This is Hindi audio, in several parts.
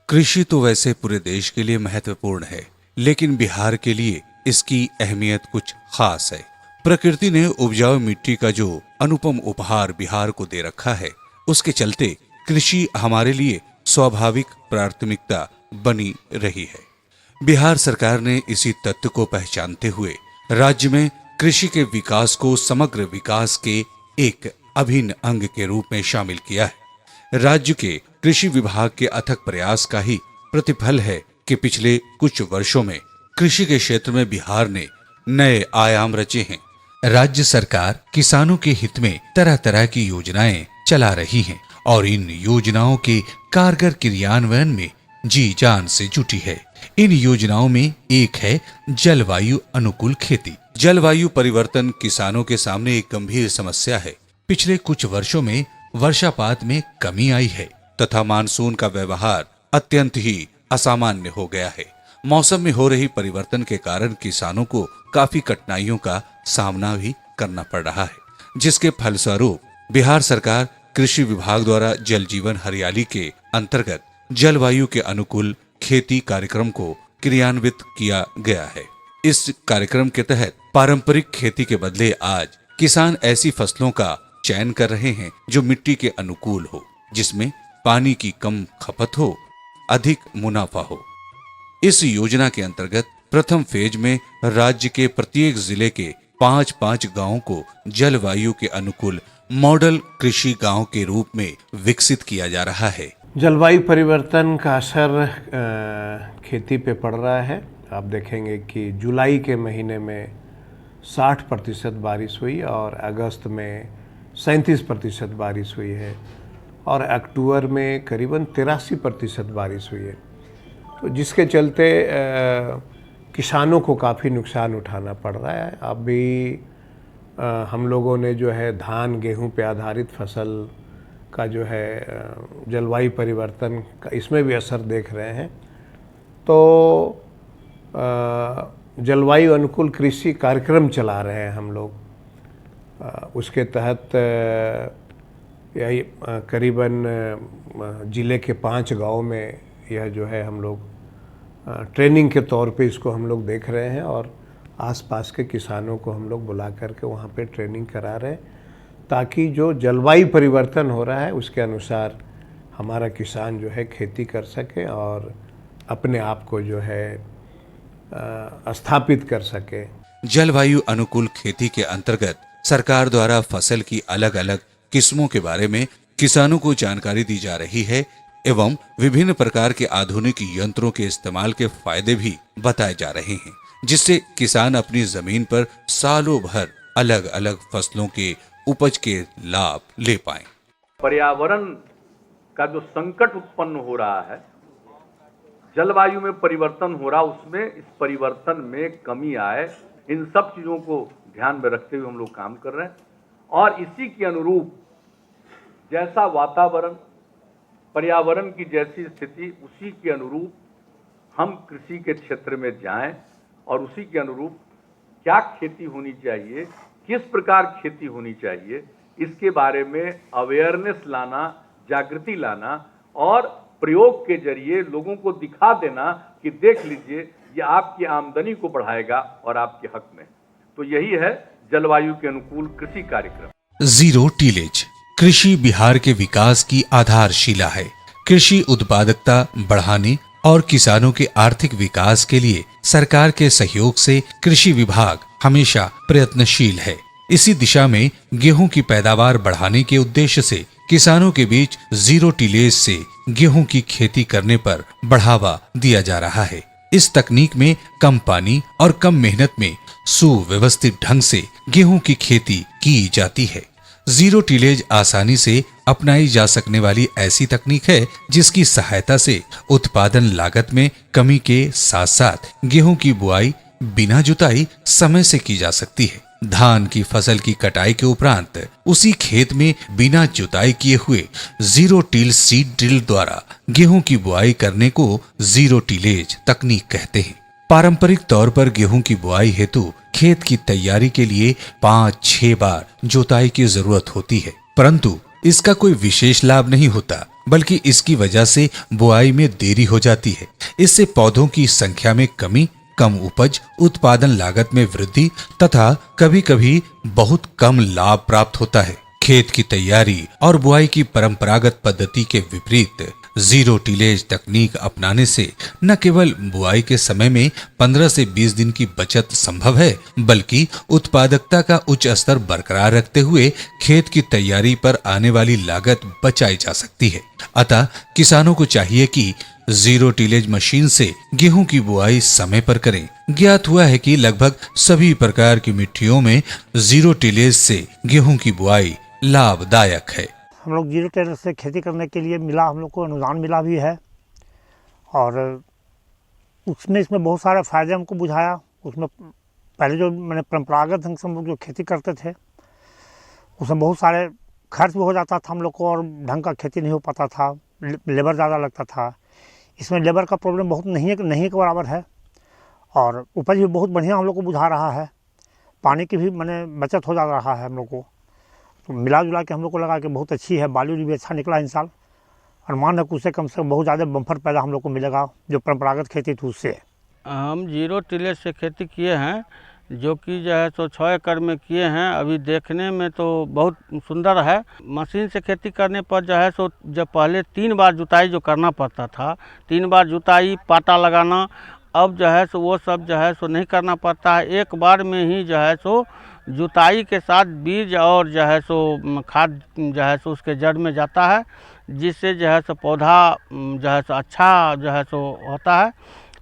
कृषि तो वैसे पूरे देश के लिए महत्वपूर्ण है, लेकिन बिहार के लिए इसकी अहमियत कुछ खास है। प्रकृति ने उपजाऊ मिट्टी का जो अनुपम उपहार बिहार को दे रखा है, उसके चलते कृषि हमारे लिए स्वाभाविक प्राथमिकता बनी रही है। बिहार सरकार ने इसी तथ्य को पहचानते हुए राज्य में कृषि के विकास को समग्र विकास के एक अभिन्न अंग के रूप में शामिल किया है। राज्य के कृषि विभाग के अथक प्रयास का ही प्रतिफल है कि पिछले कुछ वर्षों में कृषि के क्षेत्र में बिहार ने नए आयाम रचे हैं। राज्य सरकार किसानों के हित में तरह तरह की योजनाएं चला रही हैं और इन योजनाओं के कारगर क्रियान्वयन में जी जान से जुटी है। इन योजनाओं में एक है जलवायु अनुकूल खेती। जलवायु परिवर्तन किसानों के सामने एक गंभीर समस्या है। पिछले कुछ वर्षों में वर्षापात में कमी आई है तथा मानसून का व्यवहार अत्यंत ही असामान्य हो गया है। मौसम में हो रही परिवर्तन के कारण किसानों को काफी कठिनाइयों का सामना भी करना पड़ रहा है, जिसके फलस्वरूप बिहार सरकार कृषि विभाग द्वारा जल जीवन हरियाली के अंतर्गत जलवायु के अनुकूल खेती कार्यक्रम को क्रियान्वित किया गया है। इस कार्यक्रम के तहत पारंपरिक खेती के बदले आज किसान ऐसी फसलों का चयन कर रहे हैं जो मिट्टी के अनुकूल हो, जिसमें पानी की कम खपत हो, अधिक मुनाफा हो। इस योजना के अंतर्गत प्रथम फेज में राज्य के प्रत्येक जिले के 5-5 गांवों को जलवायु के अनुकूल मॉडल कृषि गांव के रूप में विकसित किया जा रहा है। जलवायु परिवर्तन का असर खेती पे पड़ रहा है। आप देखेंगे कि जुलाई के महीने में 60% बारिश हुई और अगस्त में 37% बारिश हुई है और अक्टूबर में करीबन 83% बारिश हुई है। तो जिसके चलते किसानों को काफ़ी नुकसान उठाना पड़ रहा है। अभी हम लोगों ने जो है धान गेहूं पे आधारित फसल का जो है जलवायु परिवर्तन का इसमें भी असर देख रहे हैं। तो जलवायु अनुकूल कृषि कार्यक्रम चला रहे हैं हम लोग। उसके तहत यही करीबन ज़िले के 5 गांव में यह जो है हम लोग ट्रेनिंग के तौर पे इसको हम लोग देख रहे हैं और आसपास के किसानों को हम लोग बुला करके वहाँ पे ट्रेनिंग करा रहे हैं, ताकि जो जलवायु परिवर्तन हो रहा है उसके अनुसार हमारा किसान जो है खेती कर सके और अपने आप को जो है स्थापित कर सके। जलवायु अनुकूल खेती के अंतर्गत सरकार द्वारा फसल की अलग अलग किस्मों के बारे में किसानों को जानकारी दी जा रही है एवं विभिन्न प्रकार के आधुनिक यंत्रों के इस्तेमाल के फायदे भी बताए जा रहे हैं, जिससे किसान अपनी जमीन पर सालों भर अलग अलग फसलों के उपज के लाभ ले पाएं। पर्यावरण का जो संकट उत्पन्न हो रहा है, जलवायु में परिवर्तन हो रहा, उसमें इस परिवर्तन में कमी आए, इन सब चीजों को ध्यान में रखते हुए हम लोग काम कर रहे हैं और इसी के अनुरूप जैसा वातावरण पर्यावरण की जैसी स्थिति उसी के अनुरूप हम कृषि के क्षेत्र में जाएं और उसी के अनुरूप क्या खेती होनी चाहिए, किस प्रकार खेती होनी चाहिए, इसके बारे में अवेयरनेस लाना, जागृति लाना और प्रयोग के जरिए लोगों को दिखा देना कि देख लीजिए ये आपकी आमदनी को बढ़ाएगा और आपके हक में। तो यही है जलवायु के अनुकूल कृषि कार्यक्रम। जीरो टीलेज कृषि बिहार के विकास की आधारशिला है। कृषि उत्पादकता बढ़ाने और किसानों के आर्थिक विकास के लिए सरकार के सहयोग से कृषि विभाग हमेशा प्रयत्नशील है। इसी दिशा में गेहूं की पैदावार बढ़ाने के उद्देश्य से किसानों के बीच जीरो टीलेज से गेहूं की खेती करने पर बढ़ावा दिया जा रहा है। इस तकनीक में कम पानी और कम मेहनत में सुव्यवस्थित ढंग से गेहूं की खेती की जाती है। जीरो टीलेज आसानी से अपनाई जा सकने वाली ऐसी तकनीक है जिसकी सहायता से उत्पादन लागत में कमी के साथ साथ गेहूं की बुआई बिना जुताई समय से की जा सकती है। धान की फसल की कटाई के उपरांत उसी खेत में बिना जुताई किए हुए जीरो टील सीड ड्रिल द्वारा गेहूं की बुआई करने को जीरो टीलेज तकनीक कहते हैं। पारंपरिक तौर पर गेहूं की बुआई हेतु खेत की तैयारी के लिए 5-6 बार जुताई की जरूरत होती है, परंतु इसका कोई विशेष लाभ नहीं होता। बल्कि इसकी वजह से बुआई में देरी हो जाती है। इससे पौधों की संख्या में कमी, कम उपज, उत्पादन लागत में वृद्धि तथा कभी-कभी बहुत कम लाभ प्राप्त होता है। खेत की तैयारी और बुआई की परंपरागत पद्धति के विपरीत जीरो टिलेज तकनीक अपनाने से न केवल बुआई के समय में 15 से 20 दिन की बचत संभव है, बल्कि उत्पादकता का उच्च स्तर बरकरार रखते हुए खेत की तैयारी पर आने वाली लागत बचाई जा सकती है। अतः किसानों को चाहिए कि जीरो टिलेज मशीन से गेहूं की बुआई समय पर करें। ज्ञात हुआ है कि लगभग सभी प्रकार की मिट्टियों में जीरो टिलेज से गेहूं की बुआई लाभदायक है। हम लोग जीरो टिलेज से खेती करने के लिए हम लोग को अनुदान मिला भी है और इसमें बहुत सारे फायदे हमको बुझाया। उसमें पहले जो मैंने परंपरागत ढंग से हम लोग जो खेती करते थे उसमें बहुत सारे खर्च भी हो जाता था हम लोग को और ढंग का खेती नहीं हो पाता था, लेबर ज़्यादा लगता था। इसमें लेबर का प्रॉब्लम बहुत नहीं के बराबर है और उपज भी बहुत बढ़िया हम लोग को बुझा रहा है। पानी की भी बचत हो जा रहा है हम लोग को। तो मिला जुला के हम लोग को लगा कि बहुत अच्छी है। बालू भी अच्छा निकला इन साल। अनुमान है कि उससे कम से कम बहुत ज़्यादा बम्फर पैदा हम लोग को मिलेगा जो परंपरागत खेती थी उससे। हम जीरो टिलेज से खेती किए हैं, जो कि जो है सो 6 एकड़ में किए हैं। अभी देखने में तो बहुत सुंदर है। मशीन से खेती करने पर जो है सो जब पहले 3 बार जुताई जो करना पड़ता था, 3 बार जुताई, पाटा लगाना, अब जो है सो वो सब जो है सो नहीं करना पड़ता है। एक बार में ही जो है सो जुताई के साथ बीज और जो है सो खाद जो है सो उसके जड़ में जाता है, जिससे जो है सो पौधा जो है सो अच्छा जो है सो होता है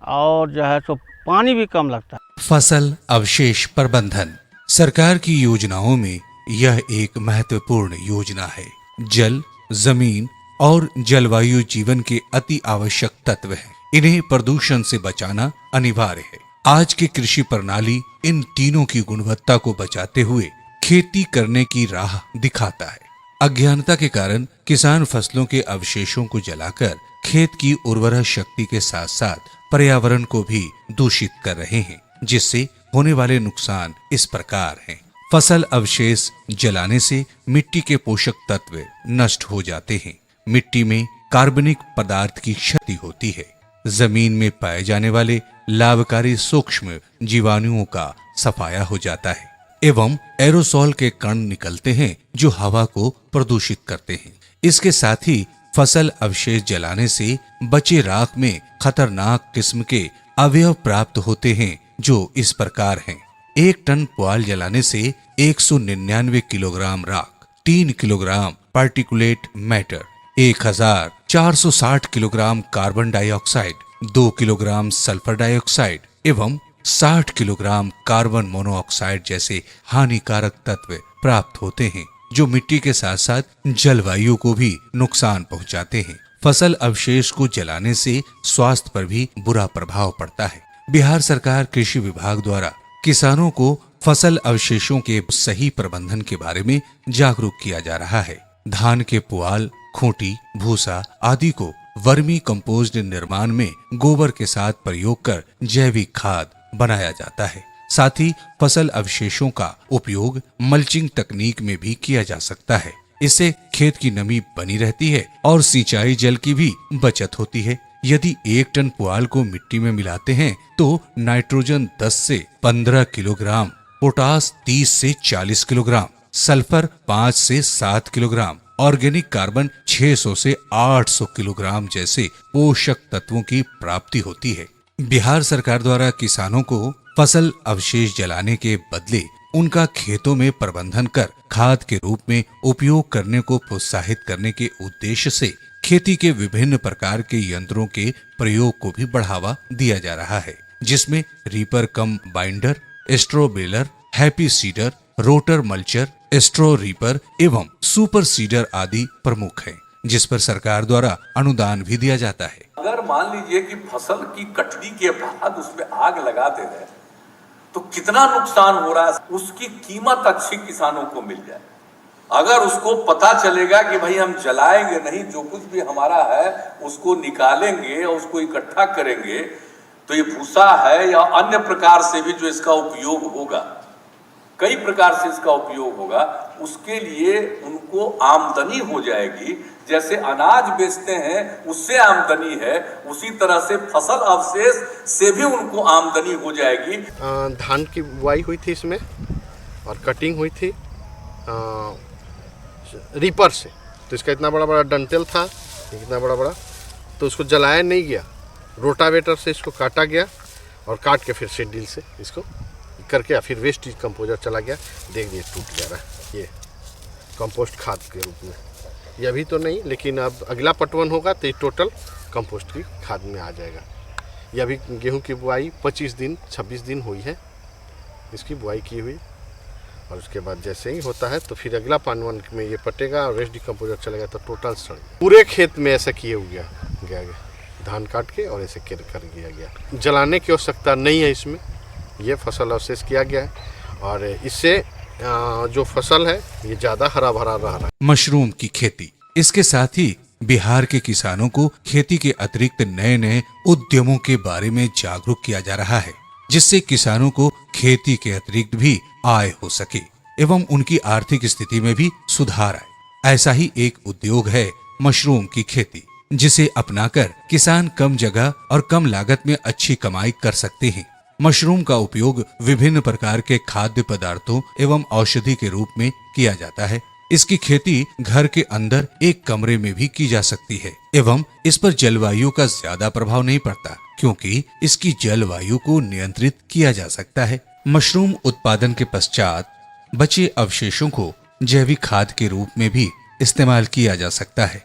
और जो है सो पानी भी कम लगता है। फसल अवशेष प्रबंधन सरकार की योजनाओं में यह एक महत्वपूर्ण योजना है। जल, जमीन और जलवायु जीवन के अति आवश्यक तत्व हैं। इन्हें प्रदूषण से बचाना अनिवार्य है। आज की कृषि प्रणाली इन तीनों की गुणवत्ता को बचाते हुए खेती करने की राह दिखाता है। अज्ञानता के कारण किसान फसलों के अवशेषों को जलाकर खेत की उर्वरा शक्ति के साथ साथ पर्यावरण को भी दूषित कर रहे हैं, जिससे होने वाले नुकसान इस प्रकार हैं। फसल अवशेष जलाने से मिट्टी के पोषक तत्व नष्ट हो जाते हैं। मिट्टी में कार्बनिक पदार्थ की क्षति होती है। जमीन में पाए जाने वाले लाभकारी सूक्ष्म जीवाणुओं का सफाया हो जाता है एवं एरोसोल के कण निकलते हैं जो हवा को प्रदूषित करते हैं। इसके साथ ही फसल अवशेष जलाने से बचे राख में खतरनाक किस्म के अवयव प्राप्त होते हैं, जो इस प्रकार हैं। 1 टन पुआल जलाने से 199 किलोग्राम राख, 3 kilogram particulate matter, 1460 kilogram carbon dioxide, 2 kilogram sulphur dioxide एवं 60 किलोग्राम कार्बन मोनोऑक्साइड जैसे हानिकारक तत्व प्राप्त होते हैं, जो मिट्टी के साथ साथ जलवायु को भी नुकसान पहुंचाते हैं। फसल अवशेष को जलाने से स्वास्थ्य पर भी बुरा प्रभाव पड़ता है। बिहार सरकार कृषि विभाग द्वारा किसानों को फसल अवशेषों के सही प्रबंधन के बारे में जागरूक किया जा रहा है। धान के पुआल, खूंटी, भूसा आदि को वर्मी कंपोस्ट निर्माण में गोबर के साथ प्रयोग कर जैविक खाद बनाया जाता है। साथ ही फसल अवशेषों का उपयोग मल्चिंग तकनीक में भी किया जा सकता है। इससे खेत की नमी बनी रहती है और सिंचाई जल की भी बचत होती है। यदि 1 टन पुआल को मिट्टी में मिलाते हैं तो नाइट्रोजन 10 से 15 किलोग्राम, पोटास 30 से 40 किलोग्राम, सल्फर 5 से 7 किलोग्राम, ऑर्गेनिक कार्बन 600 से 800 किलोग्राम जैसे पोषक तत्वों की प्राप्ति होती है। बिहार सरकार द्वारा किसानों को फसल अवशेष जलाने के बदले उनका खेतों में प्रबंधन कर खाद के रूप में उपयोग करने को प्रोत्साहित करने के उद्देश्य से खेती के विभिन्न प्रकार के यंत्रों के प्रयोग को भी बढ़ावा दिया जा रहा है, जिसमें reaper cum binder, straw baler, happy seeder, rotor mulcher, straw reaper एवं सुपर सीडर आदि प्रमुख हैं, जिस पर सरकार द्वारा अनुदान भी दिया जाता है। अगर मान लीजिए कि फसल की कटनी के बाद उसमें आग लगा दे रहे तो कितना नुकसान हो रहा है, उसकी कीमत अच्छी किसानों को मिल जाए। अगर उसको पता चलेगा कि भाई हम जलाएंगे नहीं, जो कुछ भी हमारा है उसको निकालेंगे और उसको इकट्ठा करेंगे, तो ये भूसा है या अन्य प्रकार से भी जो इसका उपयोग होगा कई प्रकार से इसका उपयोग होगा, उसके लिए उनको आमदनी हो जाएगी। जैसे अनाज बेचते हैं उससे आमदनी है, उसी तरह से फसल अवशेष से भी उनको आमदनी हो जाएगी। धान की बुआई हुई थी इसमें और कटिंग हुई थी रीपर से, तो इसका इतना बड़ा बड़ा डंटेल था, इतना बड़ा बड़ा, तो उसको जलाया नहीं गया, रोटावेटर से इसको काटा गया और काट के फिर शेड्यूल से इसको करके फिर वेस्ट कंपोजर चला गया। देख दिए टूट जा रहा है, ये कंपोस्ट खाद के रूप में। ये अभी तो नहीं, लेकिन अब अगला पटवन होगा तो ये टोटल कंपोस्ट की खाद में आ जाएगा। ये अभी गेहूं की बुआई 25 दिन 26 दिन हुई है, इसकी बुआई की हुई, और उसके बाद जैसे ही होता है तो फिर अगला पानवन में ये पटेगा और वेस्ट डिकम्पोजर चलेगा, तो टोटल सड़ पूरे खेत में ऐसा किए हुआ गया धान काट के और ऐसे कर दिया गया। जलाने की आवश्यकता नहीं है इसमें, ये फसल अवशेष किया गया है और इससे जो फसल है ये ज्यादा हरा भरा रह रहा है। मशरूम की खेती, इसके साथ ही बिहार के किसानों को खेती के अतिरिक्त नए नए उद्यमों के बारे में जागरूक किया जा रहा है, जिससे किसानों को खेती के अतिरिक्त भी आय हो सके एवं उनकी आर्थिक स्थिति में भी सुधार आए। ऐसा ही एक उद्योग है मशरूम की खेती, जिसे अपनाकर किसान कम जगह और कम लागत में अच्छी कमाई कर सकते हैं। मशरूम का उपयोग विभिन्न प्रकार के खाद्य पदार्थों एवं औषधि के रूप में किया जाता है। इसकी खेती घर के अंदर एक कमरे में भी की जा सकती है एवं इस पर जलवायु का ज्यादा प्रभाव नहीं पड़ता, क्योंकि इसकी जलवायु को नियंत्रित किया जा सकता है। मशरूम उत्पादन के पश्चात बचे अवशेषों को जैविक खाद के रूप में भी इस्तेमाल किया जा सकता है।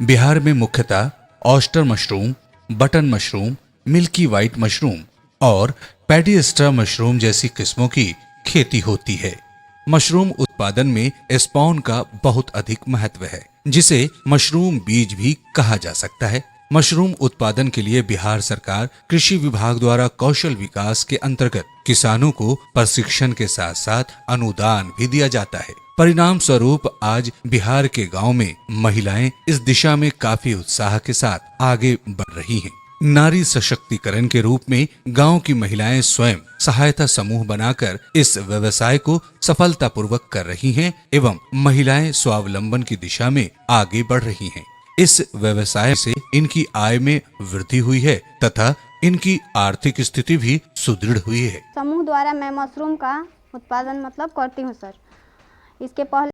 बिहार में मुख्यतः oyster mushroom, button mushroom, milky white mushroom और पैडीस्टर मशरूम जैसी किस्मों की खेती होती है। मशरूम उत्पादन में स्पॉन का बहुत अधिक महत्व है, जिसे मशरूम बीज भी कहा जा सकता है। मशरूम उत्पादन के लिए बिहार सरकार कृषि विभाग द्वारा कौशल विकास के अंतर्गत किसानों को प्रशिक्षण के साथ साथ अनुदान भी दिया जाता है। परिणाम स्वरूप आज बिहार के गांव में महिलाएं इस दिशा में काफी उत्साह के साथ आगे बढ़ रही हैं। नारी सशक्तिकरण के रूप में गांव की महिलाएं स्वयं सहायता समूह बनाकर इस व्यवसाय को सफलतापूर्वक कर रही हैं एवं महिलाएं स्वावलंबन की दिशा में आगे बढ़ रही हैं। इस व्यवसाय से इनकी आय में वृद्धि हुई है तथा इनकी आर्थिक स्थिति भी सुदृढ़ हुई है। समूह द्वारा मैं मशरूम का उत्पादन करती हूँ सर। इसके पहले